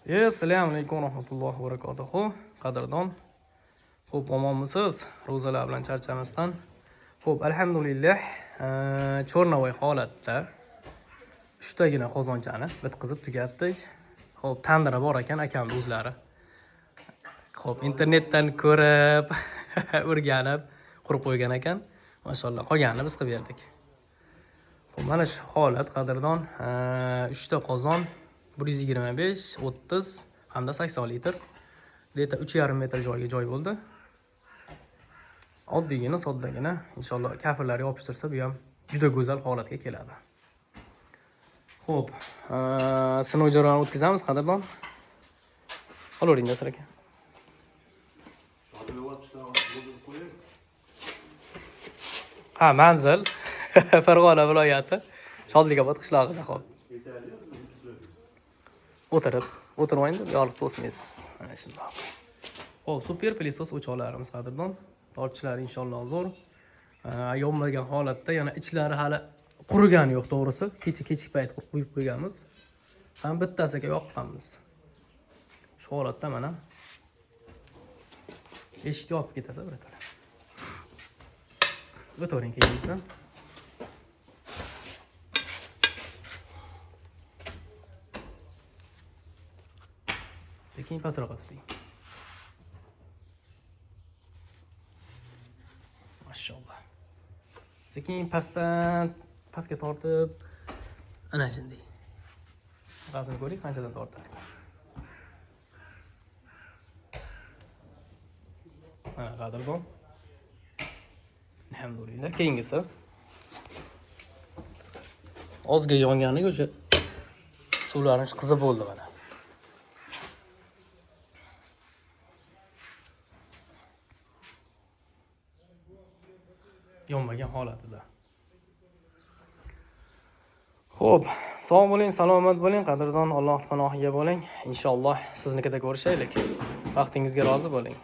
Assalomu alaykum va rahmatullohi va barakatuh. Qadrdon. Xo'p, omonmisiz? Ro'zalar bilan charchamasdan. Xo'p, alhamdulillah, cho'rnavoy holatda 3 tagina qozonchani bitqizib tugatdik. Xo'p, tandira bor ekan akamning o'zlari. Xo'p, internetdan ko'rib, o'rganib qurib qo'ygan ekan. Mashallah, qolganini biz qilib berdik. Xo'p, mana shu holat qadrdon. 3 ta qozon 125, 30 hamda 80 litr. Deta 3,5 metr joyga joy bo'ldi. Oddiygina, soddagina, inshaalloh kafirlar yopishtirsa, bu ham juda go'zal holatga keladi. Xo'p, sinov jarayonini o'tkazamiz qadrdon. Olavering Jasur aka. Ha, manzil Farg'ona viloyati Shodlikobod qishlog'ida. Xo'p. O'tirmaydi, yorliq to'smaysiz. Mana shunday. Xo'p, super pilisos o'choqlarimiz qadrdon. Tortishlari inshaalloh zo'r. Yonmagan holatda, yana ichlari hali qurigani yo'q, to'g'risi. Kechik payt qo'yib qo'yganmiz. Ham bittasiga yoqqanmiz. Shu holatda mana eshikni yopib ketasa bir qara. O'tiring keyinsa. Sekin pastroq osting. Mashallah. Sekin pastga tortib ana shunday. G'azini ko'ring, qanchadan tortar. Mana qadrdon. Alhamdulillah. Keyingisi ozga yonganiga o'sha suvlarning qizib bo'ldi mana. Yonmagan holatida. Xo'p, sog' bo'ling, salomat bo'ling, qadrdon, Alloh panohiga bo'ling. Inshaalloh siznikida ko'rishaylik. Vaqtingizga rozi bo'ling.